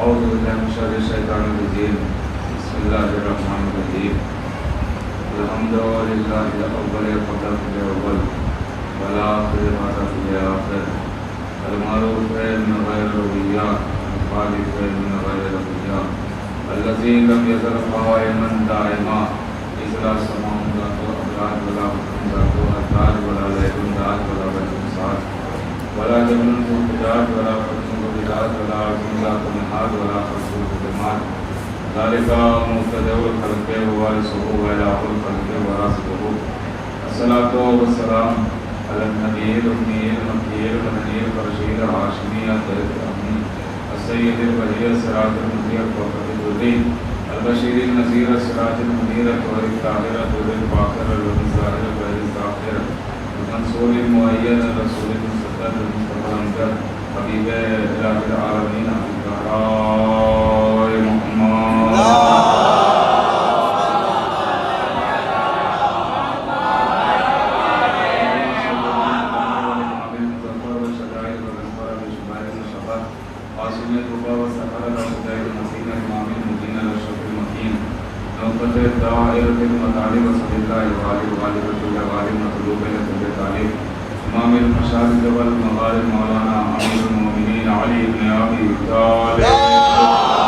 اعوذ باللہ من شر الشیطان الرجیم بسم اللہ الرحمن الرحیم الحمد للہ الاول قبل كل اول والآخر بعد كل آخر المعروف من غیر ربیہ الخالق من غیر ربیہ الذی لم یزل قائما دائما اذا سماع ذات ابراج ولا حکم ذات اتاج ولا لیل ذات ولا بسات ولا جبل فجاج ولا فتن فجاج ولا عظم ذات نحاد ولا خصوص جمال ذلك مبتدأ الخلق ووارثه وإله الخلق ورازقه الصلاة والسلام على النبي الأمي المكي المدني الرشيد الهاشمي الأمين السيد البهي السراج المنير الفخر الدري البشير النذير السراج المنير الطاهر الطاهر الدر الفاخر الذي الظاهر البهر الظاهر المنصور المؤيد الرسول المصدق المصطفى الأمجد حبيب إله العالمين الزهراء محمد دائرة المطالب صلی اللہ علیہ وآلہ وآلہ مطلوب لطلب طالب امام المشارق والمغارب مولانا امیر المؤمنین علی بن ابی طالب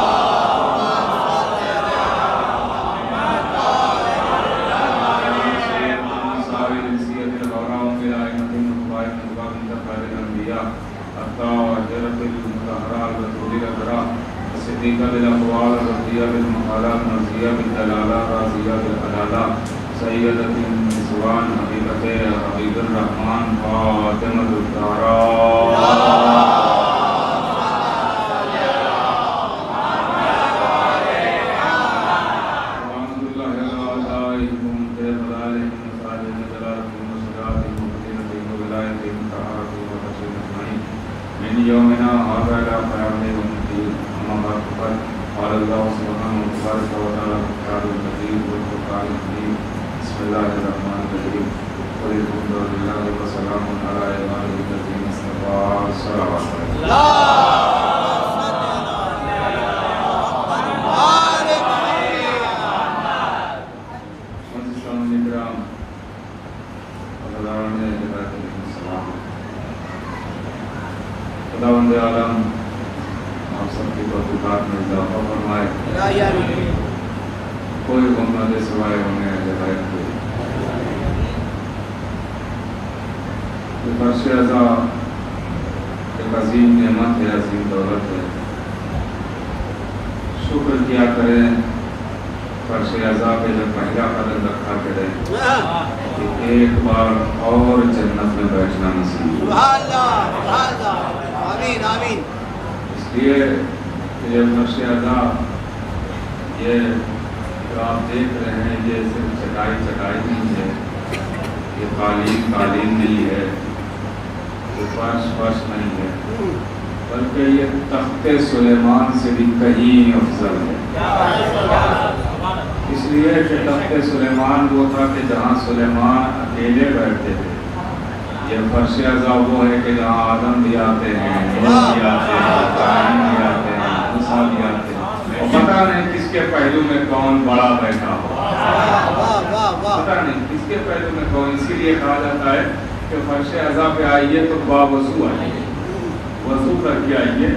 صدیقہ بالاقوال رضیہ بالمقالات مرضیہ بالدلالات راضیہ بالعدالات سیدۃ النسوان حبیبۃ حبیب الرحمن فاطمۃ الزہراء یومنا هذا لا قیام الدین اما بعد قال الله سبحانه وتعالى في الكتاب المجيد والقرآن الكريم بسم الله الرحمن الرحيم قل الحمد لله وسلام على عباده الذين اصطفى صلوات خداوند عالم آپ سب کی توفیقات میں اضافہ فرمائے کوئی غم نہ دے سوائے انہیں ہدایت دے یہ فرش عزا ایک عظیم نعمت ہے عظیم دولت ہے شکر کیا کریں فرش عزا پہ جب پہلا قدم رکھا کریں کہ ایک بار اور جنت میں بیٹھنا نصیب آمین آمین اس لیے یہ فرش عزا یہ جو آپ دیکھ رہے ہیں یہ صرف چٹائی نہیں ہے یہ قالین نہیں ہے یہ فرش نہیں ہے بلکہ یہ تخت سلیمان سے بھی کہیں افضل ہے اس لیے کہ تخت سلیمان وہ تھا کہ جہاں سلیمان اکیلے بیٹھتے تھے یہ فرش عزا وہ ہے کہ جہاں آدم بھی آتے ہیں نوح بھی آتے ہیں ابراہیم بھی آتے ہیں موسیٰ بھی آتے ہیں اور پتہ نہیں کس کے پہلو میں کون بڑا بیٹھا ہو پتہ نہیں کس کے پہلو میں کون اسی لیے کہا جاتا ہے کہ فرش عزا پہ آئیے تو باوضو آئیے وضو کر کے آئیے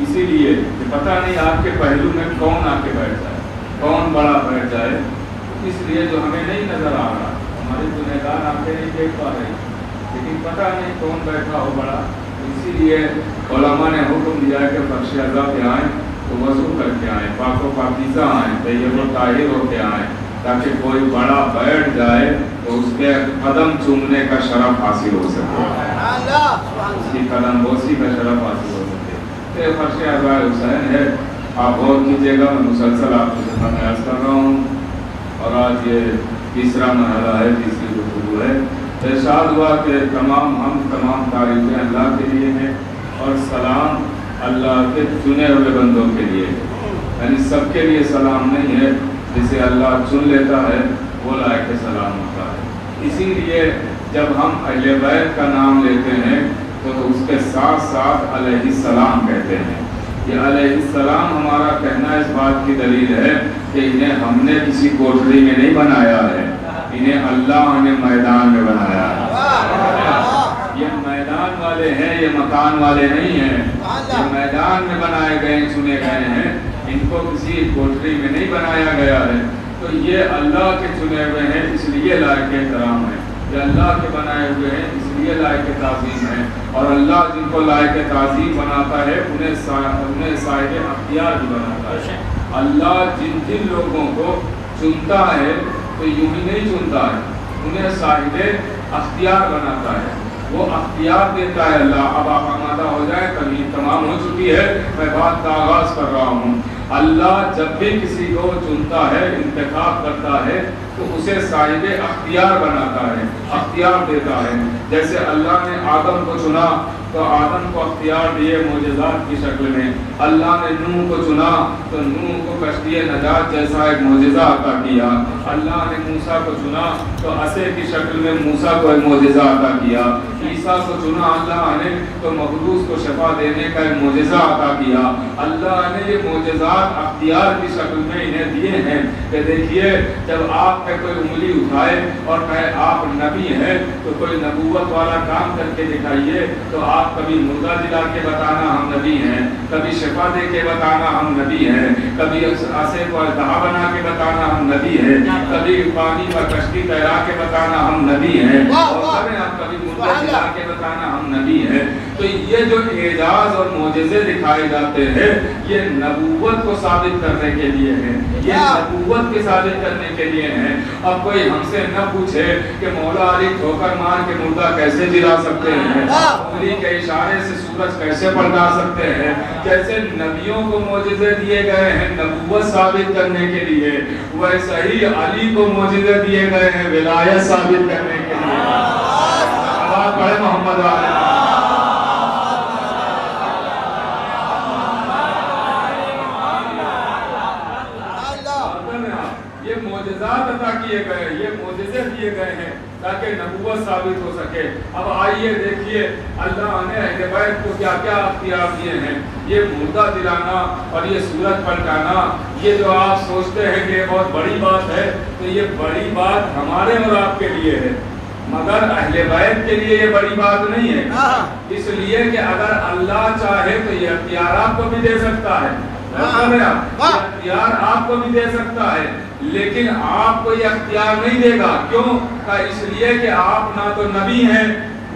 اسی لیے کہ پتہ نہیں آپ کے پہلو میں کون آ کے بیٹھ جائے کون بڑا بیٹھ جائے اس لیے جو ہمیں نہیں نظر آ رہا ہمارے گنہگار آنکھیں نہیں دیکھ پا رہے لیکن پتہ نہیں کون بیٹھا ہو بڑا اسی لیے علماء نے حکم دیا کہ فرش عزا پہ آئیں تو وضو کر کے آئیں پاک و پاکیزہ آئیں طیب و طاہر ہو کے آئیں تاکہ کوئی بڑا بیٹھ جائے تو اس کے قدم چومنے کا شرف حاصل ہو سکے اس کی قدم بوسی کا شرف حاصل ہو سکے یہ فرش عزا حسین ہے آپ غور کیجیے گا میں مسلسل آپ کو سمجھ عرض کر رہا ہوں اور آج یہ تیسرا مرحلہ ہے تیسری گفتگو ہے ارشاد ہوا کہ تمام تعریفیں اللہ کے لیے ہیں اور سلام اللہ کے چنے ہوئے بندوں کے لیے یعنی سب کے لیے سلام نہیں ہے جسے اللہ چن لیتا ہے وہ لائق سلام ہوتا ہے اسی لیے جب ہم اہل بیت کا نام لیتے ہیں تو اس کے ساتھ ساتھ علیہ السلام کہتے ہیں کہ علیہ السلام ہمارا کہنا اس بات کی دلیل ہے کہ انہیں ہم نے کسی کوٹری میں نہیں بنایا ہے، انہیں اللہ نے میدان میں بنایا ہے۔ یہ میدان والے ہیں، یہ مکان والے نہیں ہیں، یہ میدان میں بنائے گئے چنے گئے ہیں، ان کو کسی کوٹری میں نہیں بنایا گیا ہے۔ تو یہ اللہ کے چنے ہوئے ہیں، اس لیے لائق احترام ہے، یہ اللہ کے بنائے ہوئے ہیں، اس لیے لائق تعظیم ہے، اور اللہ جن کو لائق تعظیم بناتا ہے انہیں صاحب اختیار بھی بناتا ہے۔ اللہ جن لوگوں کو چنتا ہے تو یوں ہی نہیں چنتا ہے، انہیں صاحب اختیار بناتا ہے، وہ اختیار دیتا ہے اللہ۔ اب آپ آمادہ ہو جائیں، تمہیں تمام ہو چکی ہے، میں بات کا آغاز کر رہا ہوں۔ اللہ جب بھی کسی کو چنتا ہے، انتخاب کرتا ہے، تو اسے صاحب اختیار بناتا ہے، اختیار دیتا ہے۔ جیسے اللہ نے آدم کو چنا تو آدم کو اختیار دیے معجزات کی شکل میں، اللہ نے نوح کو چنا تو نوح کو کشتی نجات جیسا ایک معجزہ عطا کیا، اللہ نے موسیٰ کو چنا تو عصا کی شکل میں موسیٰ کو ایک معجزہ عطا کیا، عیسیٰ کو چنا اللہ نے تو مخلوق کو شفا دینے کا ایک معجزہ عطا کیا۔ اللہ نے یہ معجزات اختیار کی شکل میں انہیں دیے ہیں کہ دیکھیے جب آپ پہ کوئی انگلی اٹھائے اور کہے آپ نبی ہیں تو کوئی نبوت والا کام کر کے دکھائیے، تو آپ کبھی مردہ دلا کے بتانا ہم نبی ہیں، کبھی شفا دے کے بتانا ہم نبی ہیں، کبھی عصا کو اژدہا بنا کے بتانا ہم نبی ہیں، کبھی پانی پر کشتی تیرا کے بتانا ہم نبی ہیں، اور کبھی مردہ دلا کے بتانا ہم نبی ہیں۔ تو یہ جو اعجاز اور معجزے دکھائے جاتے ہیں یہ نبوت کو ثابت کرنے کے لیے ہیں، یہ نبوت کے ثابت کرنے کے لیے ہیں۔ اب کوئی ہم سے نہ پوچھے کہ مولا علی ٹھوکر مار کے مردہ کیسے جلا سکتے ہیں، انگلی کے اشارے سے سورج کیسے پلٹا سکتے ہیں، جیسے نبیوں کو معجزے دیے گئے ہیں نبوت ثابت کرنے کے لیے، ویسے ہی علی کو معجزے دیے گئے ہیں ولایت ثابت کرنے کے لیے۔ آواز پڑھے محمد والے۔ یہ معجزات عطا کیے گئے، یہ معجزے دیے گئے ہیں تاکہ نبوت ثابت ہو سکے۔ اب آئیے دیکھیے اللہ نے اہل بیت کو کیا کیا اختیار دیے ہیں۔ یہ مردہ دلانا اور یہ سورج پلٹانا، یہ جو آپ سوچتے ہیں کہ یہ بہت بڑی بات ہے، تو یہ بڑی بات ہمارے اور آپ کے لیے ہے، مگر اہل بیت کے لیے یہ بڑی بات نہیں ہے، اس لیے کہ اگر اللہ چاہے تو یہ اختیار آپ کو بھی دے سکتا ہے، اختیار آپ کو بھی دے سکتا ہے، لیکن آپ کو یہ اختیار نہیں دے گا۔ کیوں؟ کہ اس لیے کہ آپ نہ تو نبی ہیں،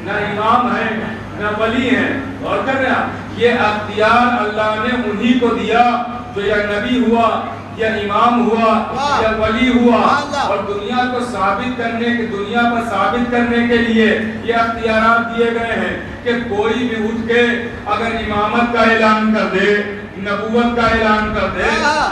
نہ امام ہیں، نہ ولی ہیں، اور کر رہے ہیں یہ اختیار اللہ نے انہی کو دیا جو یا نبی ہوا یا امام ہوا یا ولی ہوا، اور دنیا کو ثابت کرنے کے، دنیا پر ثابت کرنے کے لیے یہ اختیارات دیے گئے ہیں کہ کوئی بھی اٹھ کے اگر امامت کا اعلان کر دے، نبوت کا اعلان کر دے،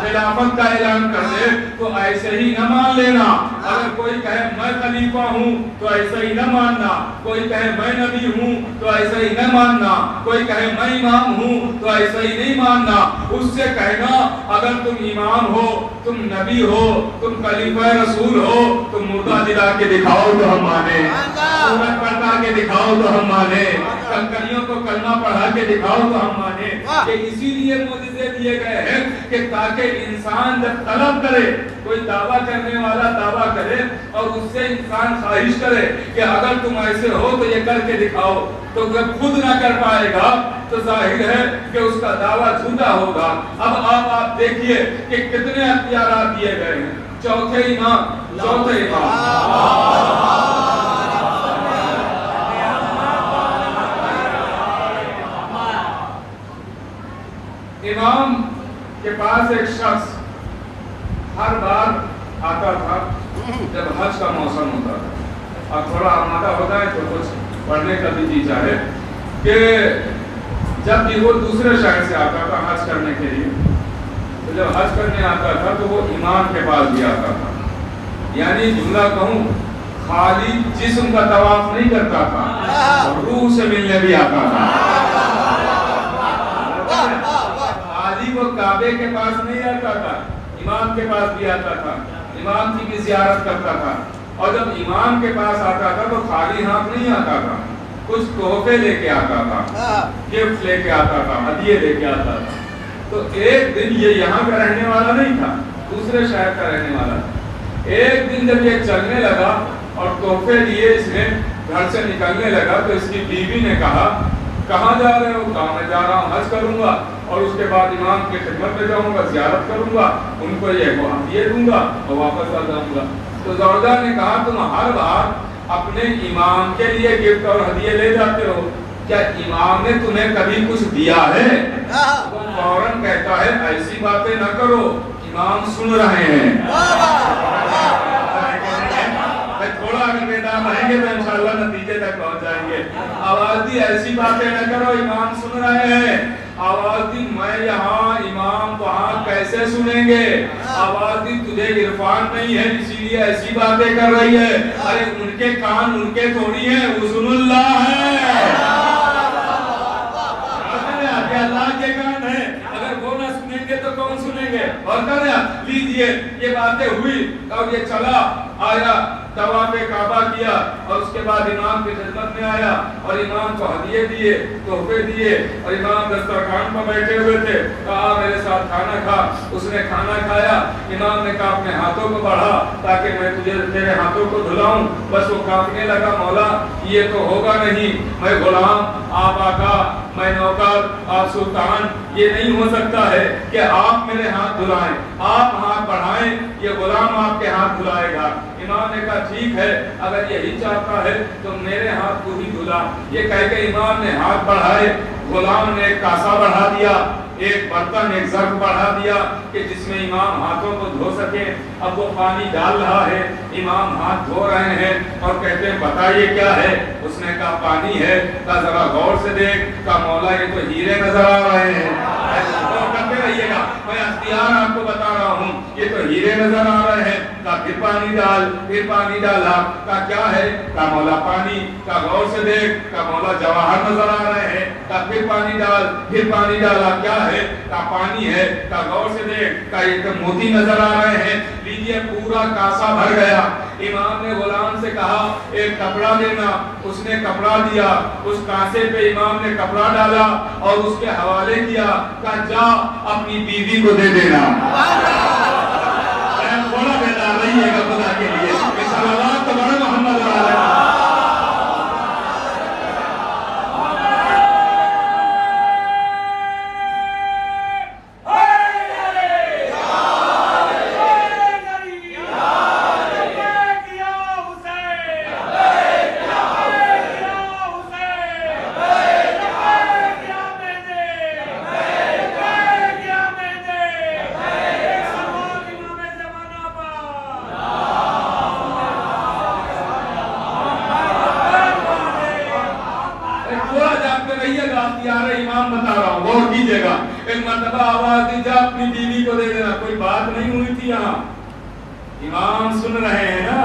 خلافت کا اعلان کر دے، تو ایسے ہی نہ مان لینا۔ اگر کوئی کہے میں خلیفہ ہوں تو ایسے ہی نہ ماننا، کوئی کہے میں نبی ہوں تو ایسے ہی نہ ماننا، کوئی کہے میں امام ہوں تو ایسے ہی نہیں ماننا۔ اس سے کہنا اگر تم امام ہو، تم نبی ہو، تم خلیفہ رسول ہو، تم مردہ دلا کے دکھاؤ تو ہم مانیں، سورج پلٹا کے دکھاؤ تو ہم مانیں، کنکریوں کو کلمہ پڑھا کے دکھاؤ تو ہم مانیں۔ کہ اسی لیے معجزے دیے گئے ہیں کہ تاکہ انسان جب طلب کرے، کوئی دعویٰ کرنے والا دعویٰ کرے اور اس سے انسان خواہش کرے کہ اگر تم ایسے ہو تو یہ کر کے دکھاؤ، تو جب خود نہ کر پائے گا تو ظاہر ہے کہ اس کا دعویٰ جھوٹا ہوگا۔ اب آپ دیکھیے کہ کتنے اختیارات دیے گئے ہیں۔ چوتھے امام، امام کے پاس ایک شخص ہر بار آتا تھا جب حج کا موسم ہوتا تھا۔ اب تھوڑا آمادہ ہوتا ہے تو کچھ پڑھنے کا بھی جی چاہے کہ جب بھی وہ دوسرے شہر سے آتا تھا حج کرنے کے لیے، تو جب حج کرنے آتا تھا تو وہ امام کے پاس بھی آتا تھا، یعنی جملہ کہوں خالی جسم کا طواف نہیں کرتا تھا، روح سے ملنے بھی آتا تھا۔ خالی وہ کعبے کے پاس نہیں آتا تھا، امام کے پاس بھی آتا تھا، امام کی بھی زیارت کرتا تھا۔ اور جب امام کے پاس آتا تھا تو خالی ہاتھ نہیں آتا تھا، کچھ تحفے لے کے آتا تھا، گفٹ لے کے آتا تھا، ہدیے لے کے آتا تھا۔ تو ایک دن یہ یہاں کا رہنے والا نہیں تھا، دوسرے شہر کا رہنے والا. ایک دن جب یہ چلنے لگا اور تحفے لیے اس نے گھر سے نکلنے لگا تو اس کی بیوی نے کہا کہاں جا رہے ہو؟ کہا میں جا رہا ہوں حج کروں گا اور اس کے بعد امام کی خدمت میں جاؤں گا، زیارت کروں گا، ان کو یہ ہدیے دوں گا اور واپس آ جاؤں گا. تو زوجہ نے کہا تم ہر بار اپنے امام کے لیے گفٹ اور ہدیے لے جاتے ہو، کیا امام نے تمہیں کبھی کچھ دیا ہے؟ وہ فوراً کہتا ہے ایسی باتیں نہ کرو، امام سن رہے ہیں. تھوڑا اگر بیدار رہیں گے تو انشاءاللہ نتیجے تک پہنچ جائیں گے. آواز دی ایسی باتیں نہ کرو، امام سن رہے ہیں. آواز دی میں یہاں امام وہاں کیسے سنیں گے؟ آواز دی تجھے عرفان نہیں ہے اسی لیے ایسی باتیں کر رہی ہے. ارے ان کے کان ان کے تھوڑی ہیں، اذن اللہ ہے. اللہ کے کان ہے، اگر وہ نہ سنیں گے تو کون سنیں گے؟ اور کر لیجئے یہ باتیں ہوئی اور یہ چلا آیا، طواف کعبہ کیا اور اس کے بعد امام کی خدمت میں آیا اور امام کو ہدیے دیے، تحفے دیے اور امام دسترخوان پر بیٹھے ہوئے تھے. کہا میرے ساتھ کھانا کھا. اس نے کھانا کھایا. امام نے کہا اپنے ہاتھوں کو بڑھا تاکہ میں تجھے تیرے ہاتھوں کو دھلاؤں. بس وہ کانپنے لگا، مولا یہ تو ہوگا نہیں، میں غلام، آپ آقا، میں نوکر، آپ سلطان، یہ نہیں ہو سکتا ہے کہ آپ میرے ہاتھ دھلائیں، آپ ہاتھ بڑھائیں، یہ غلام آپ کے ہاتھ دھلائے گا. امام نے کہا ٹھیک ہے، اگر یہی چاہتا ہے تو میرے ہاتھ کو ہی دھلا. یہ کہہ کے امام نے ہاتھ بڑھائے. غلام نے ایک کاسا بڑھا دیا، ایک برتن، ایک ظرف بڑھا دیا کہ جس میں امام ہاتھوں کو دھو سکے. اب وہ پانی ڈال رہا ہے، امام ہاتھ دھو رہے ہیں اور کہتے ہیں بتائیے کیا ہے؟ اس نے کہا پانی ہے. کہا ذرا غور سے دیکھ. کہا مولا یہ تو ہیرے نظر آ رہے ہیں. کرتے رہیے گا، میں اختیار آپ کو بتا رہا ہوں، یہ تو ہیرے نظر آ رہے ہیں. کہا پھر پانی ڈال. پھر پانی ڈالا. کہا کیا ہے؟ کہا مولا پانی. کہا غور سے دیکھ. کہا مولا جواہر نظر آ رہے ہیں. کہا پھر پانی ڈال. پھر پانی ڈالا. کیا ہے؟ کہا پانی ہے. کہا غور سے دیکھ. کہا یہ تو موتی نظر آ رہے ہیں. لیجیے پورا کاسا بھر گیا. امام نے غلام سے کہا ایک کپڑا دینا. اس نے کپڑا دیا. اس کاسے پہ امام نے کپڑا ڈالا اور اس کے حوالے کیا. کہا جا اپنی بیوی کو دے دینا. تھوڑا بیدار رہیے گا خدا کے لیے. صلوات تو بڑا محمد علیہ. امام بتا رہا ہوں، غور کیجئے گا. ایک مرتبہ آواز دی جا اپنی بیوی کو دے دینا. کوئی بات نہیں ہوئی تھی یہاں، امام سن رہے ہیں نا.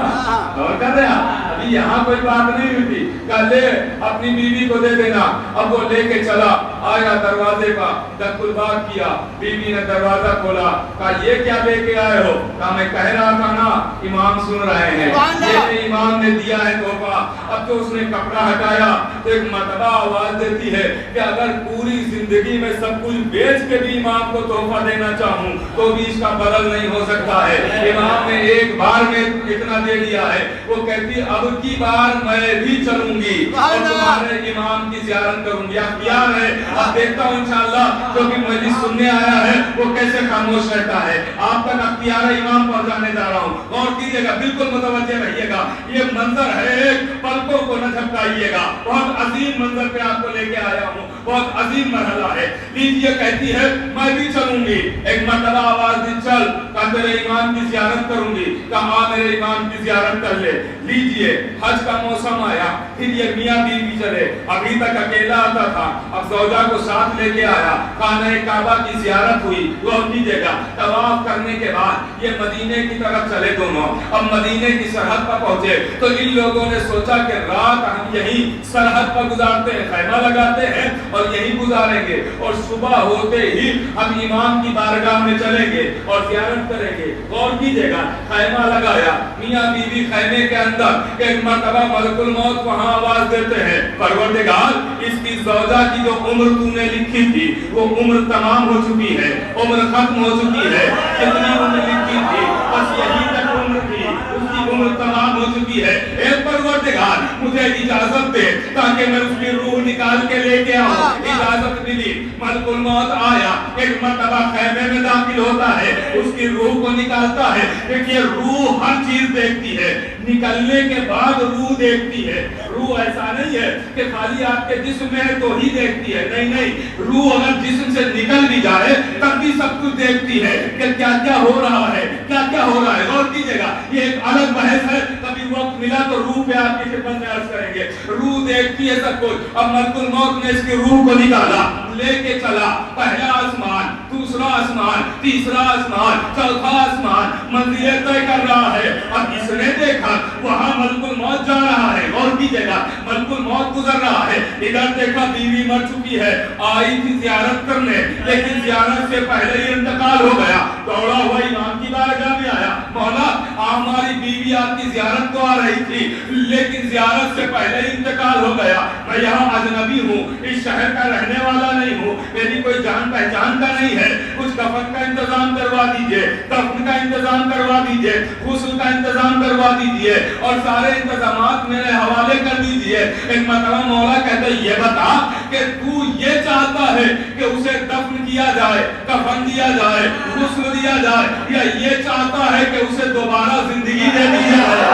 اور کہہ رہے ہیں ابھی یہاں کوئی بات نہیں ہوئی تھی. کہا لے اپنی بیوی کو دے دینا. اب وہ لے کے چلا آیا دروازے کا دق الباب کیا. بیوی نے دروازہ کھولا. کہا یہ کیا لے کے آئے ہو؟ کہا میں کہہ رہا تھا نا امام سن رہے ہیں، یہ امام نے دیا ہے تحفہ. اب تو اس نے کپڑا ہٹایا تو ایک مرتبہ آواز دیتی ہے کہ اگر پوری زندگی میں سب کچھ بیچ کے بھی امام کو تحفہ دینا چاہوں تو بھی اس کا بدل نہیں ہو سکتا ہے. امام نے ایک بار میں اتنا دے دیا ہے. وہ کہتی اب کی بار میں بھی چلوں گی اور تمہارے امام کی زیارت کروں گی. اختیار ہے. اب دیکھتا ہوں انشاءاللہ جو بھی مجلس سننے آیا ہے وہ کیسے خاموش رہتا ہے. آپ تک اختیار امام پہنچانے جا رہا ہوں. غور کیجیے گا، بالکل متوجہ رہیے گا. یہ منظر ہے، ایک پلکوں کو نہ جھپکائیے گا. بہت عظیم منظر پہ آپ کو لے کے آیا ہوں، بہت عظیم مرحلہ ہے. لیجیے کہتی ہے میں بھی چلوں گی. ایک مرتبہ آواز دی چل. کہا تیرے امام کی زیارت کروں گی. کہا میرے امام کی زیارت کر لے. لیجیے حج کا موسم آیا. پھر یہ میاں بیوی چلے. ابھی تک اکیلا آتا تھا، اب زوجہ کو ساتھ لے کے آیا. خانہ کعبہ کی زیارت ہوئی. غور کیجیے گا، طواف کرنے کے بعد یہ مدینے کی طرف چلے دونوں. اب مدینے کی سرحد پر پہنچے تو ان لوگوں نے سوچا کہ رات ہم یہی سرحد پر گزارتے ہیں، خیمہ لگاتے ہیں اور یہی گزاریں گے اور صبح ہوتے ہی ہم امام کی بارگاہ میں چلیں گے اور زیارت کریں گے. غور کیجیے گا، خیمہ لگایا. میاں بیوی خیمے کے اندر اندر ایک مرتبہ ملک الموت وہاں آواز دیتے ہیں پروردگار اس کی زوجہ کی جو عمر تو نے لکھی تھی وہ عمر تمام ہو چکی ہے, عمر ختم ہو چکی ہے. کتنی عمر لکھی تھی بس یہی تک عمر تھی, اس کی عمر تمام ہو چکی ہے. اے پروردگار مجھے اجازت دے تاکہ میں اس کی روح نکال کے لے کے آؤں. اجازت ملی, ملک الموت آیا, ایک مرتبہ خیمے میں داخل ہوتا ہے, اس کی روح کو نکالتا ہے. دیکھیے روح ہر چیز دیکھتی ہے, نکلنے کے بعد روح دیکھتی ہے. روح ایسا نہیں ہے کہ خالی آپ کے جسم میں ہے تو ہی دیکھتی ہے, نہیں نہیں, روح اگر جسم سے نکل بھی جائے تب بھی سب کچھ دیکھتی ہے کہ کیا کیا ہو رہا ہے, کیا کیا ہو رہا ہے. غور کیجئے گا, یہ ایک الگ بحث ہے, کبھی وقت ملا تو روح پہ آپ کی خدمت میں عرض کریں گے. روح دیکھتی ہے سب کچھ. اب ملک الموت نے اس کی روح کو نکالا, لے کے چلا, پہلا آسمان, دوسرا آسمان, تیسرا آسمان, چوتھا آسمان, منزلیں طے کر رہا ہے. اب اس نے دیکھا وہاں ملک الموت جا رہا ہے, غور کیجئے گا, ملک الموت گزر رہا ہے. ادھر دیکھا بیوی مر چکی ہے, آئی تھی زیارت کرنے لیکن زیارت سے پہلے ہی انتقال ہو گیا. دوڑا ہوا امام کی بارگاہ میں آیا, مولا ہماری بیوی آپ کی زیارت کو آ رہی تھی لیکن زیارت سے پہلے ہی انتقال ہو گیا. میں یہاں اجنبی ہوں, اس شہر کا رہنے والا نہیں ہوں, میری کوئی جان پہچان کا نہیں ہے. کچھ کفن کا انتظام کروا دیجئے, دفن کا انتظام کروا دیجئے, غسل کا انتظام کروا دیجئے اور سارے انتظامات میرے حوالے کر دیجئے. ایک مرتبہ مولا کہتے ہیں یہ بتا کہ تو یہ چاہتا ہے کہ اسے دفن کیا جائے, کفن دیا جائے, غسل دیا جائے, یا یہ چاہتا ہے کہ اسے دوبارہ زندگی دے دی جائے؟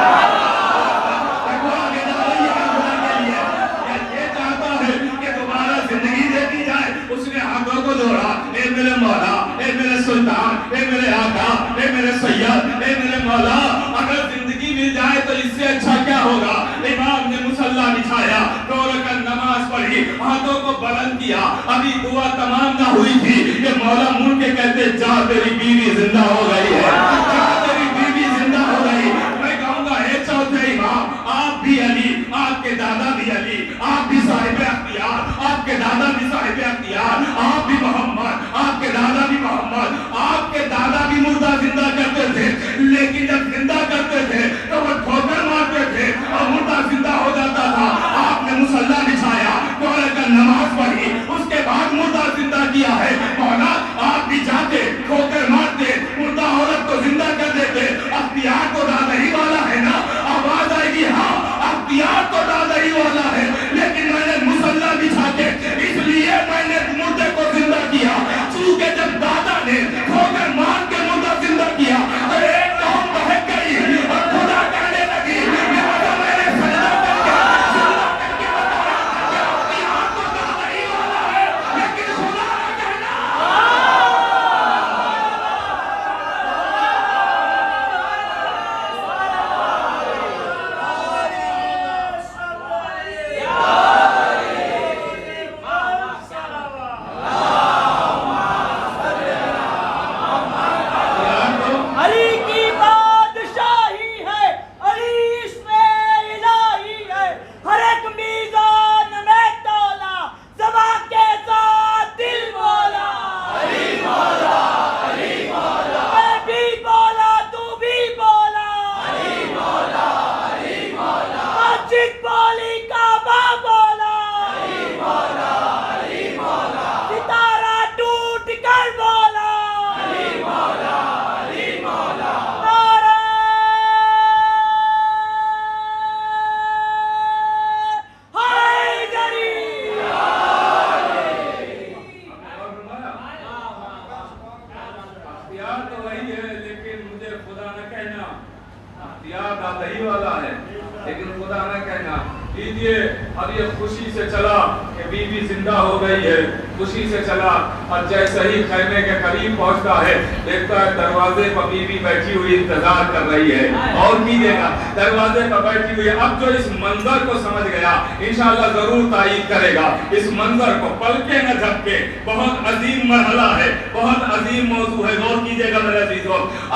اس نے ہاتھوں کو جوڑا, اے میرے مولا, اے میرے سلطان, اے میرے آقا, اے میرے سید, اے میرے مولا, اگر زندگی مل جائے تو اس سے اچھا کیا ہوگا. امام نے مصلی بچھایا, 2 رکعت نماز پڑھی, ہاتھوں کو بلند کیا, ابھی دعا تمام نہ ہوئی تھی کہ مولا مڑ کے کہتے جا تیری بیوی زندہ ہو گئی ہے, جا تیری بیوی زندہ ہو گئی. میں کہوں گا اے چوتھے امام, آپ بھی علی, آپ کے دادا بھی علی, آپ بھی صاحب اختیار, آپ کے دادا بھی صاحب اختیار, آپ بھی محمد, آپ کے دادا بھی محمد. آپ کے دادا بھی مردہ زندہ کرتے تھے لیکن جب زندہ کرتے تھے تو وہ ٹھوکر مارتے تھے اور مردہ زندہ ہو جاتا تھا. آپ نے مصلی بچھایا, 2 رکعت نماز پڑھی, اس کے بعد مردہ زندہ کیا ہے. مولا آپ بھی جاتے, ٹھوکر مارتے, مردہ عورت کو زندہ کر دیتے. اختیار تو دادا ہی والا ہے نا. آواز آئے گی ہاں اختیار تو دادا ہی والا ہے, لیکن میں نے مصلی بچھا کے اس لیے میں نے مردے کو زندہ کیا چونکہ جب دادا نے ٹھوکر مار کے مردہ زندہ کیا تو ایک قوم بہک گئی اور خدا کہنے لگی لہذا میں نے سجدہ کر کے زندہ کر کے بتایا کہ اختیار تو دادا ہی والا ہے لیکن خدا نہ کہنا. اب یہ خوشی سے چلا کہ بیوی زندہ ہو گئی ہے, خوشی سے چلا اور جیسے ہی خیمے کے قریب پہنچتا ہے دیکھتا ہے دروازے پر بیوی بیٹھی ہوئی انتظار کر رہی ہے. اور کیجئے گا, دروازے پر بیٹھی ہوئی ہے. اب جو اس منظر کو سمجھ گیا انشاءاللہ ضرور تائید کرے گا. اس منظر کو پلکیں نہ جھپکے, بہت عظیم مرحلہ ہے, بہت عظیم موضوع ہے. غور کیجئے گا میرے عزیزو,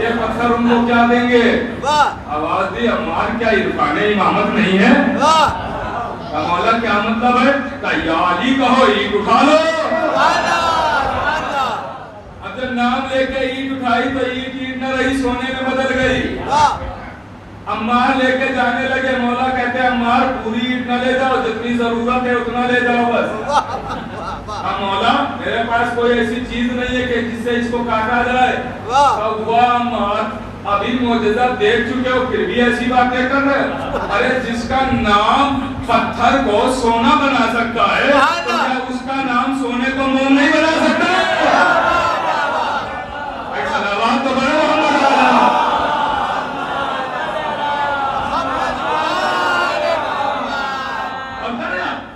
یہ پتھر ان کو کیا دیں گے؟ آواز دی عمار کیا عرفان امامت نہیں ہے؟ مولا کیا مطلب ہے؟ کہ یا علی کہو اینٹ اٹھا لو. اب جب نام لے کے اینٹ اٹھائی تو اینٹ نہ رہی سونے میں بدل گئی. عمار لے کے جانے لگے. مولا کہتے ہیں عمار پوری اینٹ نہ لے جاؤ, جتنی ضرورت ہے اتنا لے جاؤ بس. اب مولا میرے پاس کوئی ایسی چیز نہیں ہے کہ جس سے اس کو کاٹا جائے. ہوا عمار ابھی معجزہ دیکھ چکے ہو پھر بھی ایسی باتیں کر رہے. ارے جس کا نام پتھر کو سونا بنا سکتا ہے تو کیا اس کا نام سونے کو موم نہیں بنا سکتا؟ سلامات تو بڑے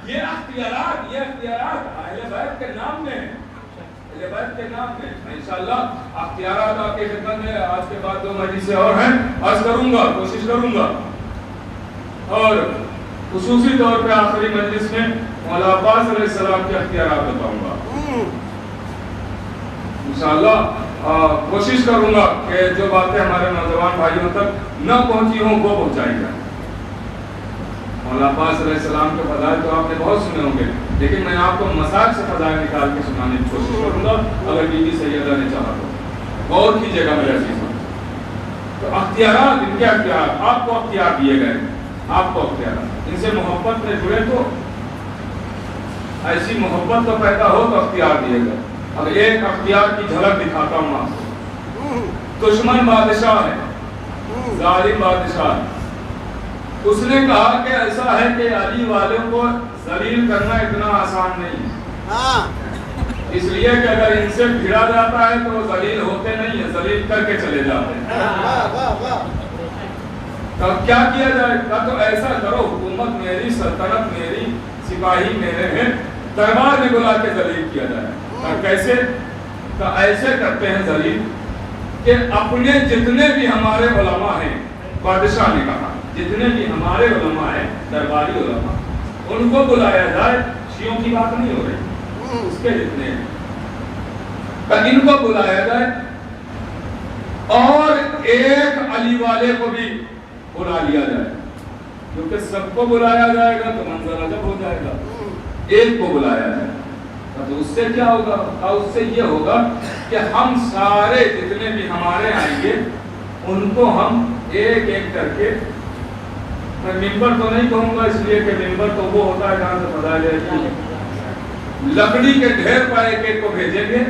یہ اختیارات اہل بیت کے نام میں, اہل بیت کے نام میں. انشاءاللہ اختیارات آپ کی خدمت میں آج کے بعد 2 مجلسیں اور ہیں, عرض کروں گا, کوشش کروں گا. اور خصوصی طور پہ آخری مجلس میں مولا عباس علیہ السلام کے اختیارات بتاؤں گا انشاءاللہ. کوشش کروں گا کہ جو باتیں ہمارے نوجوان بھائیوں تک نہ پہنچی ہوں وہ پہنچائی جائیں. مولا عباس علیہ السلام کے فضائل تو آپ نے بہت سنے ہوں گے, لیکن میں آپ کو مساق سے فضائل نکال کے سنانے کی کوشش کروں گا اگر بی بی سیدہ نے چاہا تو. غور کیجیے گا میرے عزیزوں. تو اختیارات, ان کے اختیارات آپ کو اختیار دیے گئے, آپ کو اختیارات, ان سے محبت میں جڑے تو ایسی محبت تو پیدا ہو تو اختیار دیے گئے. اب ایک اختیار کی جھلک دکھاتا ہوں آپ کو. دشمن بادشاہ ہے, ظالم بادشاہ ہے. اس نے کہا کہ ایسا ہے کہ علی والوں کو ذلیل کرنا اتنا آسان نہیں ہے, اس لیے کہ اگر ان سے بھیڑا جاتا ہے تو وہ ذلیل ہوتے نہیں ہیں, ذلیل کر کے چلے جاتے ہیں. تو کیا کیا جائے گا؟ تو ایسا کرو, حکومت میری, سلطنت میری, سپاہی میرے ہیں, دربار میں بلا کے ذلیل کیا جائے. اور کیسے؟ تو ایسے کرتے ہیں ذلیل کہ اپنے جتنے بھی ہمارے علماء ہیں, بادشاہ نے کہا جتنے بھی ہمارے علماء ہیں, درباری علماء, ان کو بلایا جائے. شیعوں کی بات نہیں ہو رہی, اس کے جتنے ہیں ان کو بلایا جائے, اور ایک علی والے کو بھی بلا لیا جائے, کیونکہ سب کو بلایا جائے گا تو منظر عجب ہو جائے گا. ایک کو بلایا جائے تو اس سے کیا ہوگا؟ اس سے یہ ہوگا کہ ہم سارے جتنے بھی ہمارے آئیں گے ان کو ہم ایک ایک کر کے, میں ممبر تو نہیں کہوں گا اس لیے کہ ممبر تو وہ ہوتا ہے جہاں سے فضائل ہے, لکڑی کے ڈھیر پر ایک ایک کو بھیجیں گے.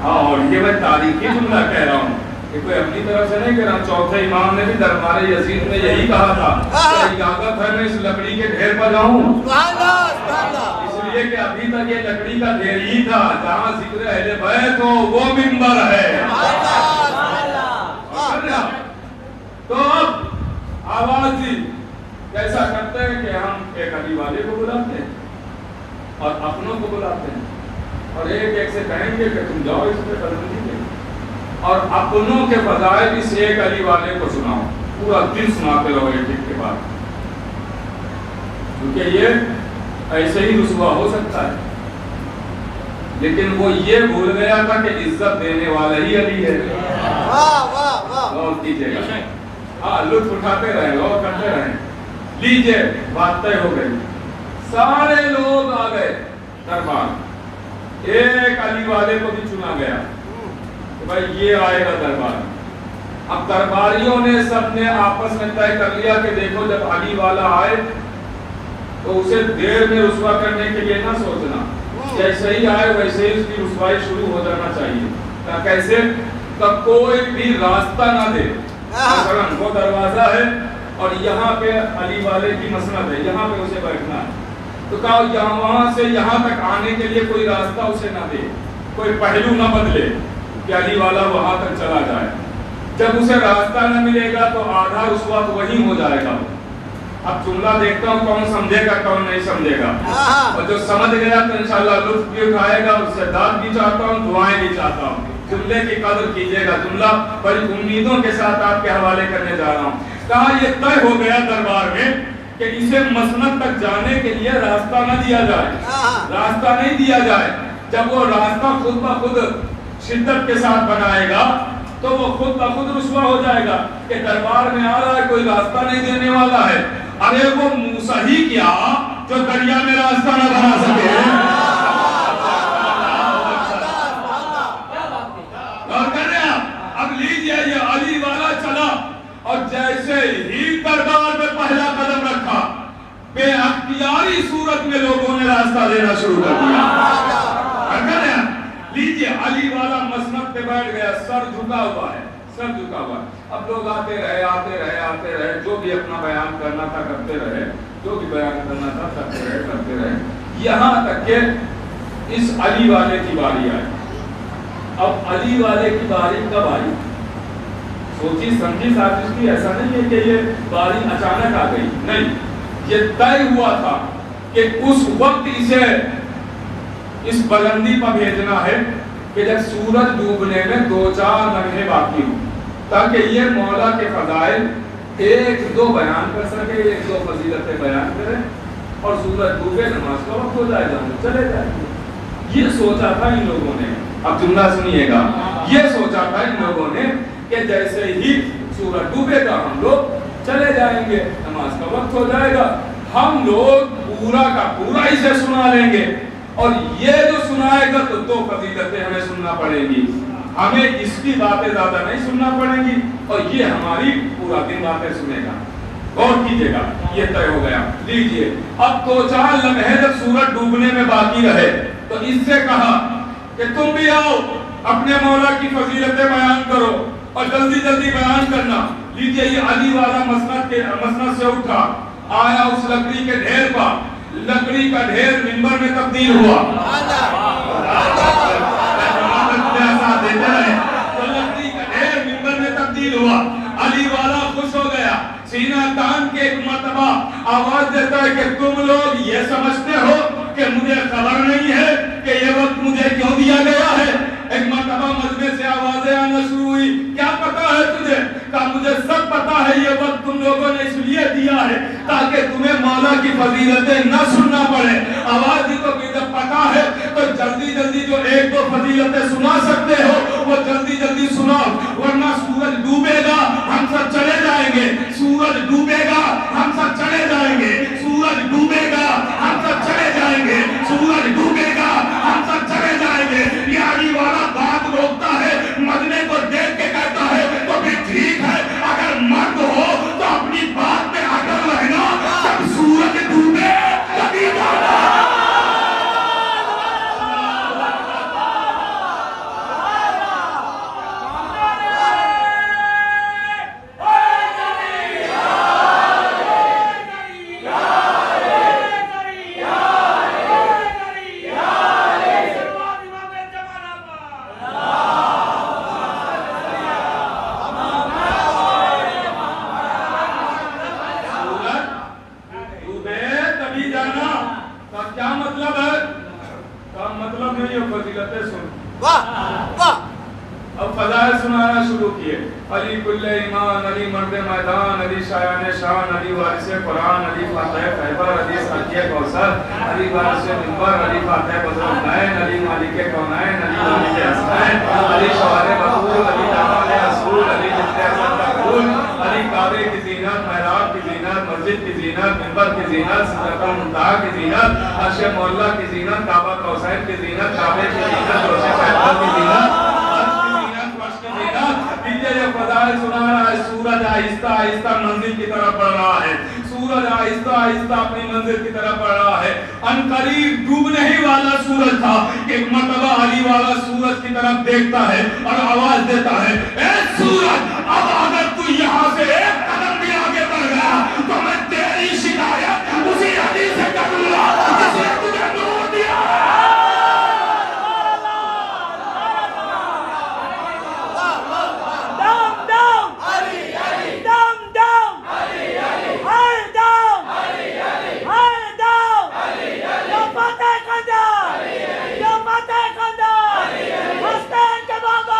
اور یہ میں تاریخی جملہ کہہ رہا ہوں کہ کوئی اپنی طرف سے نہیں کہہ رہا ہوں. چوتھے امام نے بھی دربار یزید میں یہی کہا تھا کہ اجازت ہے میں اس لکڑی کے ڈھیر پر جاؤں, اس لیے کہ ابھی تک یہ لکڑی کا ڈھیر ہی تھا, جہاں ذکر اہل بیت ہو وہ ممبر ہے. تو اب آواز دی کیسا کرتے ہیں کہ ہم ایک علی والے کو بلاتے ہیں اور اپنوں کو بلاتے ہیں, اور ایک ایک سے کہیں گے کہ تم جاؤ اس پہ قدم دیجیے, اور اپنوں کے فضائل اس ایک علی والے کو سناؤ, پورا دن سناتے رہو ایک ایک کے بعد, کیونکہ یہ ایسے ہی رسوا ہو سکتا ہے. لیکن وہ یہ بھول گیا تھا کہ عزت دینے والا ہی علی ہے. غور کیجیے گا, ہاں لطف اٹھاتے رہیں, غور کرتے رہیں. لیجیے بات طے ہو گئی, سارے لوگ آ گئے دربار, ایک علی والے کو بھی چنا گیا کہ بھائی یہ آئے گا دربار. اب درباریوں نے سب نے آپس میں طے کر لیا کہ دیکھو جب علی والا آئے تو اسے دیر میں رسوا کرنے کے لیے نہ سوچنا, جیسے ہی آئے ویسے ہی اس کی رسوائی شروع ہو جانا چاہیے. کیسے؟ کہ کوئی بھی راستہ نہ دے. وہ دروازہ ہے اور یہاں پہ علی والے کی مسند ہے, یہاں پہ اسے بیٹھنا ہے, تو کہا یہاں وہاں سے یہاں تک آنے کے لیے کوئی راستہ اسے نہ دے, کوئی پہلو نہ بدلے کہ علی والا وہاں تک چلا جائے. جب اسے راستہ نہ ملے گا تو آدھا رسوا تو وہی ہو جائے گا. اب جملہ دیکھتا ہوں کون سمجھے گا کون نہیں سمجھے گا, اور جو سمجھ گیا تو انشاءاللہ لطف بھی اٹھائے گا, اس سے داد بھی چاہتا ہوں, دعائیں بھی چاہتا ہوں. جملے کی قدر کیجیے گا, جملہ بڑی امیدوں کے ساتھ آپ کے حوالے کرنے جا رہا ہوں. کہا یہ طے ہو گیا دربار میں کہ اسے مسند تک جانے کے لیے راستہ نہ دیا جائے, راستہ نہیں دیا جائے. جب وہ راستہ خود بخود شدت کے ساتھ بنائے گا تو وہ خود بخود رسوا ہو جائے گا کہ دربار میں آ رہا ہے کوئی راستہ نہیں دینے والا ہے. ارے وہ موسیٰ ہی کیا جو دریا میں راستہ نہ بنا سکے. اور کر رہے ہیں اب لیجئے یہ علی والا چلا اور جیسے ہی دربار میں پہلا قدم رکھا بے اختیاری صورت میں لوگوں نے راستہ دینا شروع کر دیا. اور کر رہے ہیں لیجئے علی والا مسند پہ بیٹھ گیا, سر جھکا ہوا ہے, سر جھکا ہوا ہے. اب لوگ آتے رہے, جو بھی اپنا بیان کرنا تھا کرتے رہے, جو بھی بیان کرنا تھا کرتے رہے, یہاں تک کہ اس علی والے کی باری آئی. اب علی والے کی باری کب آئی؟ سوچی سمجھی سازش کی. ایسا نہیں ہے کہ یہ باری اچانک آ گئی, نہیں, یہ طے ہوا تھا کہ اس وقت اسے اس بلندی پر بھیجنا ہے کہ جب سورج ڈوبنے میں 2-4 لمحے باقی ہوں, تاکہ یہ مولا کے فضائل 1-2 بیان کر سکے, 1-2 فضیلتیں بیان کرے, اور سورج ڈوبے نماز کا وقت ہو جائے گا, چلے جائیں گے. یہ سوچا تھا ان لوگوں نے. اب جملہ سنیے گا, یہ سوچا تھا ان لوگوں نے کہ جیسے ہی سورج ڈوبے گا ہم لوگ چلے جائیں گے, نماز کا وقت ہو جائے گا, ہم لوگ پورا کا پورا اسے سنا لیں گے, اور یہ جو سنائے گا تو 2 فضیلتیں ہمیں سننا پڑے گی, ہمیں اس کی باتیں زیادہ نہیں سننا پڑیں گی, اور یہ ہماری پورا دن باتیں سنے گا. غور کیجئے گا, یہ طے ہو گیا. لیجئے اب 2-4 لمحے جب سورج ڈوبنے میں باقی رہے تو اس سے کہا کہ تم بھی آؤ, اپنے مولا کی فضیلتیں بیان کرو, اور جلدی جلدی بیان کرنا. لیجئے یہ علی والا مسند سے اٹھا, آیا اس لکڑی کے ڈھیر پر, لکڑی کا ڈھیر منبر میں تبدیل ہوا. تو لکڑی کا ڈھیر منبر میں تبدیل ہوا. علی والا خوش ہو گیا, سینہ تان کے ایک مرتبہ آواز دیتا ہے کہ تم لوگ یہ سمجھتے ہو کہ مجھے خبر نہیں ہے کہ یہ وقت مجھے کیوں دیا گیا ہے. ایک مرتبہ مجمع سے آوازیں آنا شروع ہوئی, کیا پتا ہے تجھے؟ کہا مجھے سب پتا ہے, یہ وقت تم لوگوں نے اس لیے دیا ہے تاکہ تمہیں مولا کی فضیلتیں نہ سننا پڑے. آواز دی تو جب پتا ہے تو جلدی جلدی جو 1-2 فضیلتیں سنا سکتے ہو وہ جلدی جلدی سناؤ, ورنہ سورج ڈوبے گا ہم سب چلے جائیں گے. سورج ڈوبے گا ہم سب چلے جائیں گے. سورج ڈوبے گا ہم سب چلے جائیں گے. سورج ڈوبے گا ہم سب چلے جائیں گے. یہ علی والا بات روکتا ہے, مدنے کو دیکھ کے کہتا ہے تو بھی ٹھیک ہے, اگر مرد ہو تو اپنی بات میں اگر رہنا, جب سورج ڈوبے کبھی جانا. اب فضائل سنانا شروع کیے. علی کل ایمان, علی مرد میدان, علی شایان شان, علی وارث قرآن, علی فاتح خیبر, علی ساقی کوثر, علی وارث منبر, علی فاتح بدرالدین, علی مالک کونین, علی مالک حسنین, علی شوار بطول, علی دامن اصول, علی جبت حسن تقبول, علی کعبے کی زینت, محراب کی زینت, مسجد کی زینت, منبر کی زینت, سدرۃ المنتہا کی زینت, عرش مولا کی زینت, کعبہ کوثر کی زینت, کعبے کی زینت, روش پیغمبر کی زینت, یہ فضائل سنا رہا ہے. سورج آہستہ آہستہ منزل کی طرف بڑھ رہا ہے. سورج آہستہ آہستہ اپنی منزل کی طرف بڑھ رہا ہے. عنقریب ڈوبنے ہی والا سورج تھا کہ ایک مرتبہ علی والا سورج کی طرف دیکھتا ہے اور آواز دیتا ہے, اے سورج, اب اگر تو یہاں سے ایک قدم بھی آگے بڑھ گیا تو میں تیری شکایت اسی علی سے کروں گا جس نے تجھے نور دیا ہے. Hasta que vamos,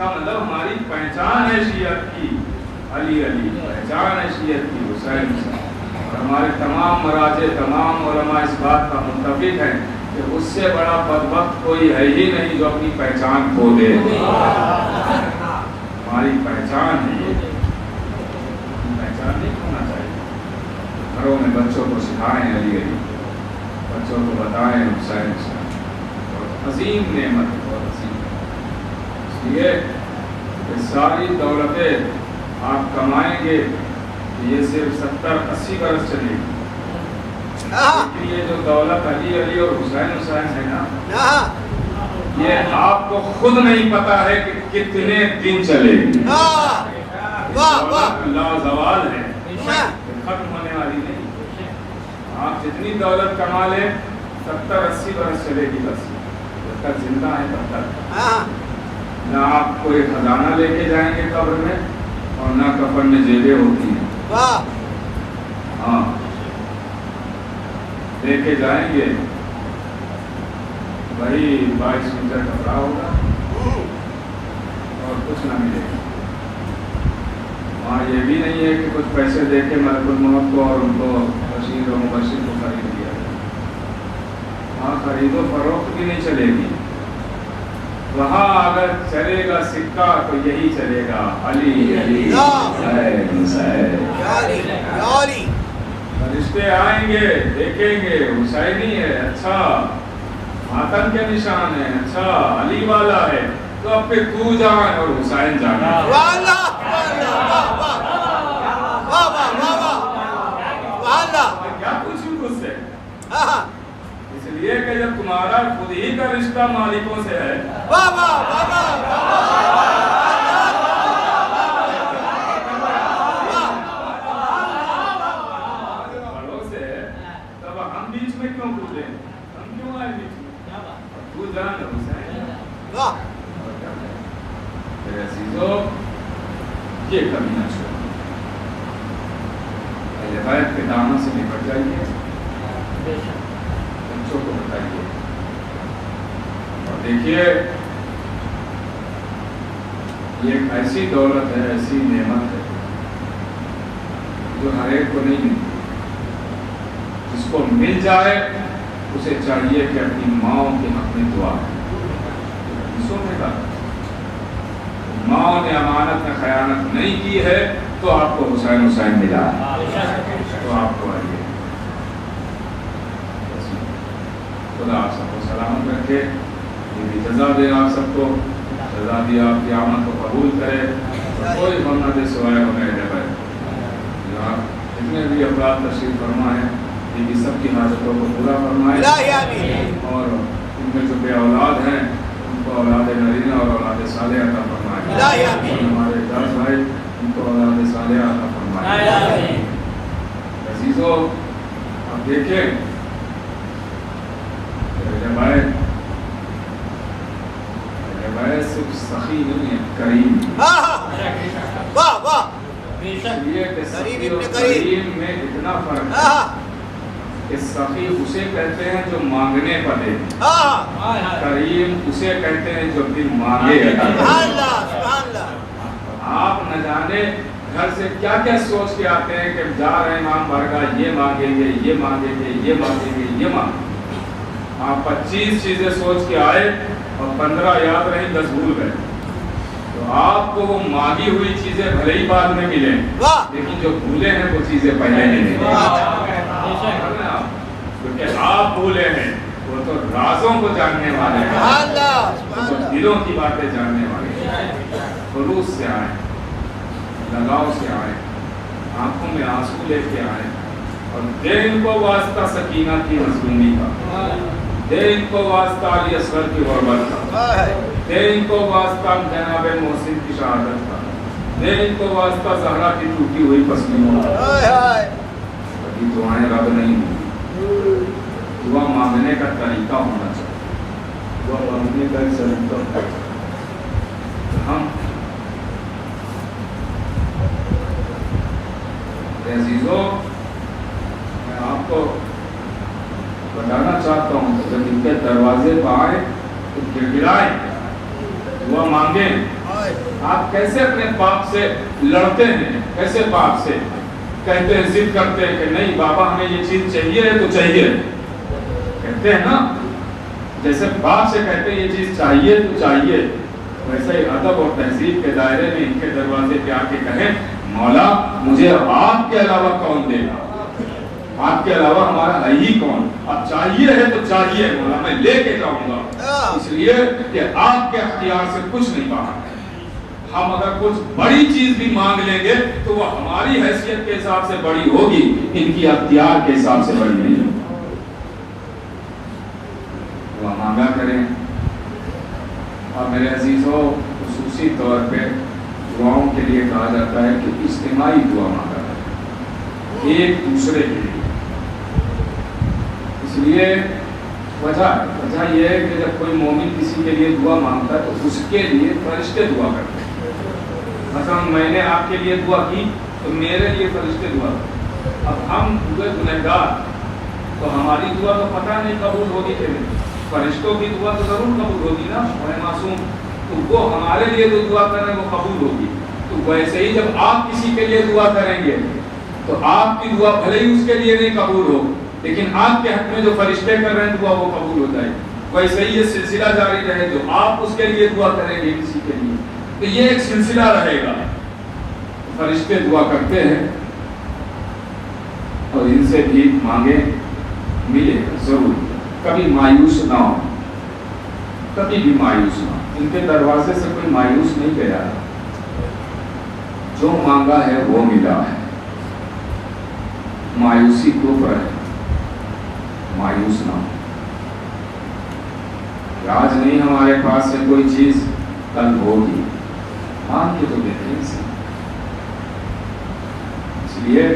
کا مطلب ہماری پہچان ہے شیعت کی علی علی، پہچان ہے شیعت کی حسین حسین، اور ہمارے تمام مراجع تمام علماء اس بات کا متفق ہیں کہ اس سے بڑا بدبخت کوئی ہے ہی نہیں جو اپنی پہچان کھو دے۔ ہماری پہچان ہے یہ، پہچان نہیں کھونا چاہیے۔ گھروں میں بچوں کو سکھائیں علی علی، بچوں کو بتائیں حسین حسین، بہت عظیم نعمت ہے، بہت عظیم۔ اس لیے کہ ساری دولتیں آپ کمائیں گے یہ صرف 70-80 برس چلے گی، لیکن یہ جو دولت علی علی اور حسین حسین ہے نا، یہ آپ کو خود نہیں پتا ہے کہ کتنے دن چلے گی۔ اللہ زوال ہے، ختم ہونے والی نہیں۔ آپ جتنی دولت کما لیں 70-80 برس چلے گی، بس جب تک زندہ ہے تب تک۔ نہ آپ کوئی خزانہ لے کے جائیں گے قبر میں، اور نہ کفن میں جیبیں ہوتی ہیں۔ ہاں لے کے جائیں گے وہی 22 میٹر کپڑا ہوگا اور کچھ نہ ملے گا۔ وہاں یہ بھی نہیں ہے کہ کچھ پیسے دے کے ملک الموت کو اور ان کو بشیر و مبشر کو خرید دیا جائے۔ وہاں خرید و فروخت بھی نہیں چلے گی۔ وہاں اگر چلے گا سکہ تو یہی چلے گا، علی علی حسین حسین۔ فرشتے آئیں گے دیکھیں گے حسینی ہے، اچھا ماتم کے نشان ہے، اچھا علی والا ہے، تو اب پھر تو جان اور حسین جانا۔ کیا پوچھوں تجھ سے؟ اس لیے کہ جب تمہارا خود ہی کا رشتہ مالکوں سے ہے، بڑوں سے ہے، تب ہم بیچ میں کیوں کودیں؟ ہم کیوں آئے بیچ میں؟ تو جان حسین۔ میرے عزیزو، یہ کبھی نہ چھوڑو، روایت کے دامن سے نپٹ جائیے، بچوں کو بتائیے، اور دیکھیے یہ ایک ایسی دولت ہے، ایسی نعمت ہے جو ہر ایک کو نہیں ملتی۔ جس کو مل جائے اسے چاہیے کہ اپنی ماں کے حق میں دعا کرے۔ ماں نے امانت میں خیانت نہیں کی ہے تو آپ کو حسین حسین ملا ہے، تو آپ کو آئیے۔ خدا آپ سب کو سلامت رکھے، یہ بھی جزا دے آپ سب کو، جزا دی آپ کی آمد کو قبول کرے، اور کوئی غم نہ دے سوائے ہمیں جب ہے جتنے بھی افراد تشریف فرما ہے یہ بھی سب کی حاجتوں کو پورا فرمائے، اور ان میں جو بے اولاد ہیں ان کو اولاد نرینہ اور اولاد صالحہ عطا فرمائے، اور ہمارے اجاز بھائی ان کو اولاد صالحہ عطا فرمائے۔ عزیزو آپ دیکھیں روایت صرف سخی نہیں ہے، کریم۔ یہ کہ سخی اور کریم میں اتنا فرق ہے کہ سخی اسے کہتے ہیں جو مانگنے پر دے، کریم اسے کہتے ہیں جو دل مانگے۔ آپ نہ جانے گھر سے کیا کیا سوچ کے آتے ہیں کہ جا رہے ہیں امام بارگاہ، یہ مانگیں گے یہ مانگیں گے یہ مانگیں گے یہ مانگیں گے۔ آپ 25 چیزیں سوچ کے آئے اور 15 یاد رہیں، 10 بھول گئے، تو آپ کو وہ مانگی ہوئی چیزیں بھلے ہی بعد میں ملیں، لیکن جو بھولے ہیں وہ چیزیں پہلے ملیں، کیونکہ آپ بھولے ہیں، وہ تو رازوں کو جاننے والے ہیں، وہ دلوں کی باتیں جاننے والے ہیں۔ خلوص سے آئیں، لگاؤ سے آئیں، آنکھوں میں آنسو لے کے آئیں، اور دے ان کو واسطہ سکینہ کی مظلومی کا، دے ان کو واسطہ علی اصغر کی غربت کا، دے ان کو واسطہ جناب محسن کی شہادت کا، دے ان کو واسطہ زہرا کی ٹوٹی ہوئی پسلیوں کا۔ کبھی دعائیں رب نہیں ہوتی، دعا مانگنے کا طریقہ ہونا چاہیے، دعا مانگنے کا طریقہ۔ ہم عزیزو میں آپ کو بتانا چاہتا ہوں کہ جب ان کے دروازے پہ آئے تو گڑگڑائیں، دعا مانگیں، آپ کیسے اپنے باپ سے لڑتے ہیں؟ کیسے باپ سے کہتے ہیں، ضد کرتے ہیں کہ نہیں بابا ہمیں یہ چیز چاہیے ہے تو چاہیے، کہتے ہیں نا، جیسے باپ سے کہتے ہیں یہ چیز چاہیے تو چاہیے، ویسے ہی ادب اور تہذیب کے دائرے میں ان کے دروازے پہ آ کے کہیں مولا مجھے آپ کے علاوہ کون دے گا، آپ کے علاوہ ہمارا ہے ہی کون، اب چاہیے ہے تو چاہیے مولا، میں لے کے جاؤں گا، اس لیے کہ آپ کے اختیار سے کچھ نہیں پانا۔ ہم اگر کچھ بڑی چیز بھی مانگ لیں گے تو وہ ہماری حیثیت کے حساب سے بڑی ہوگی، ان کی اختیار کے حساب سے بڑی نہیں ہوگی۔ دعا مانگا کریں، اور میرے عزیزوں خصوصی طور پہ دعاؤں کے لیے کہا جاتا ہے کہ اجتماعی دعا مانگا کریں، ایک دوسرے کے لیے۔ اس لیے وجہ یہ ہے کہ جب کوئی مومن کسی کے لیے دعا مانگتا ہے تو اس کے لیے فرشتے دعا کرتے ہیں۔ مثلا میں نے آپ کے لیے دعا کی تو میرے لیے فرشتے دعا کرتے ہیں۔ اب ہم ہوئے گنہگار تو ہماری دعا تو پتہ نہیں قبول ہوگی کہ نہیں، فرشتوں کی دعا تو ضرور قبول ہوگی نا، وہ معصوم، تو وہ ہمارے لیے جو دعا کر رہے ہیں وہ قبول ہوگی۔ تو ویسے ہی جب آپ کسی کے لیے دعا کریں گے تو آپ کی دعا بھلے ہی اس کے لیے نہیں قبول ہو، لیکن آپ کے حق میں جو فرشتے کر رہے ہیں دعا وہ قبول ہو جائے گی۔ ویسے ہی یہ سلسلہ جاری رہے، جو آپ اس کے لیے دعا کریں گے کسی کے لیے تو یہ ایک سلسلہ رہے گا۔ فرشتے دعا کرتے ہیں اور ان سے بھی مانگے ملے ضرور، کبھی مایوس نہ ہو، کبھی بھی مایوس نہ ہو، ان کے دروازے سے کوئی مایوس نہیں گیا ہے، جو مانگا ہے وہ ملا ہے۔ مایوسی کفر ہے، مایوس نہ ہو، آج نہیں ہمارے پاس سے کوئی چیز کل ہوگی، مانگ کے تو دیکھیں اسے۔ اس لیے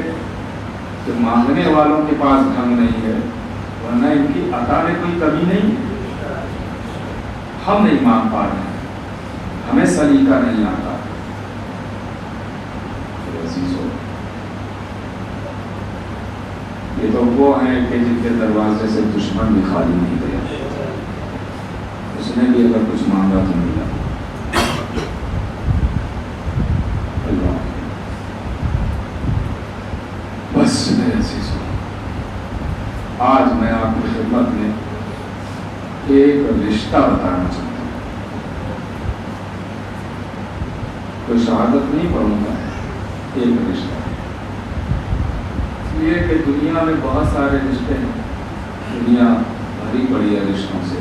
کہ مانگنے والوں کے پاس ڈھنگ نہیں ہے، ورنہ ان کی عطا میں کوئی کمی نہیں ہے، ہم نہیں مانگ پا رہے ہیں، ہمیں سلیقہ نہیں آتا۔ عزیزو، یہ تو وہ ہیں کہ جن کے دروازے سے دشمن بھی خالی نہیں گیا، اس نے بھی اگر کچھ مانگا تو ملا۔ اللہ بس میرے عزیزو، آج میں آپ کی خدمت میں ایک رشتہ بتانا چاہتا ہوں، کوئی شہادت نہیں پڑھوں گا، ایک رشتہ، اس لیے کہ دنیا میں بہت سارے رشتے ہیں، دنیا بھری پڑی ہے رشتوں سے،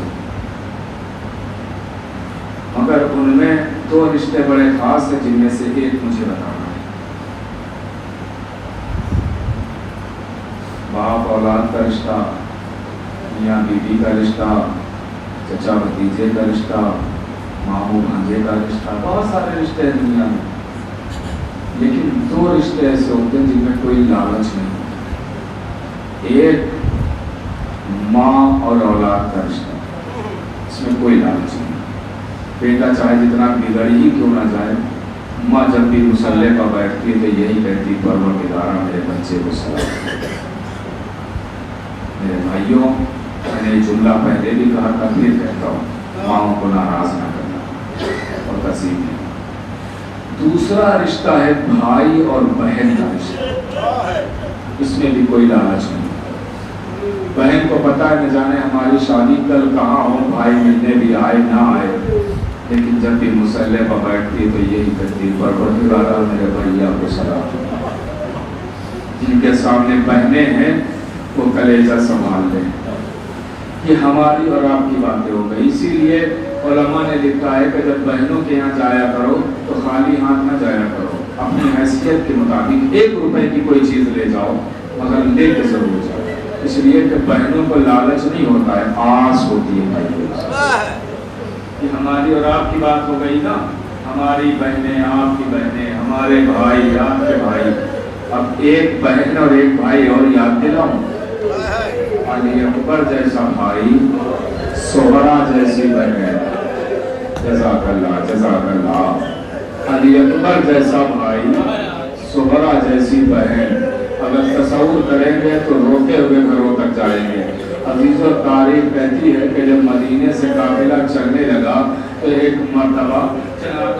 مگر ان میں دو رشتے بڑے خاص ہیں جن میں سے ایک مجھے بتانا ہے۔ باپ اولاد کا رشتہ، میاں بیوی کا رشتہ، چچا بھتیجے کا رشتہ، ماموں بھانجے کا رشتہ، بہت سارے رشتے ہیں دنیا میں، لیکن دو رشتے ایسے ہوتے ہیں جن میں کوئی لالچ نہیں ہوتا۔ ایک ماں اور اولاد کا رشتہ، اس میں کوئی لالچ نہیں، بیٹا چاہے جتنا بگڑ ہی کیوں نہ جائے، ماں جب بھی مصلے پر بیٹھتی ہے تو یہی کہتی پروردگارا میرے بچے کو سلام۔ میرے بھائیوں، میں نے یہ جملہ پہلے بھی کہا تھا، پھر کہتا ہوں، ماں کو ناراض نہ کرنا اور تسلیم نہیں۔ دوسرا رشتہ ہے بھائی اور بہن کا رشتہ، اس میں بھی کوئی لالچ نہیں۔ بہن کو پتا ہے نہ جانے ہماری شادی کل کہاں ہو، بھائی ملنے بھی آئے نہ آئے، لیکن جب بھی مصلے پر بیٹھتی تو یہی کہتی پروردگارا میرے بھیا کو سلام۔ جن کے سامنے بہنیں ہیں وہ کلیجہ سنبھال لیں۔ یہ ہماری اور آپ کی باتیں ہو گئی، اسی لیے علماء نے لکھا ہے کہ جب بہنوں کے یہاں جایا کرو تو خالی ہاتھ نہ جایا کرو، اپنی حیثیت کے مطابق 1 روپے کی کوئی چیز لے جاؤ، مگر لے کے ضرور جاؤ، اس لیے کہ بہنوں کو لالچ نہیں ہوتا ہے، آس ہوتی ہے بھائی۔ یہ ہماری اور آپ کی بات ہو گئی نا، ہماری بہنیں، آپ کی بہنیں، ہمارے بھائی، آپ کے بھائی۔ اب ایک بہن اور ایک بھائی اور یاد دلاؤں، علی اکبر جیسا بھائی، سہرا جیسی بہن، جزاک اللہ جزاک اللہ۔ علی اکبر جیسا بھائی، سہرا جیسی بہن، اگر تصور کریں گے تو روتے ہوئے گھروں تک جائیں گے۔ عزیزو، تاریخ کہتی ہے کہ جب مدینے سے قافلہ چلنے لگا تو ایک مرتبہ جناب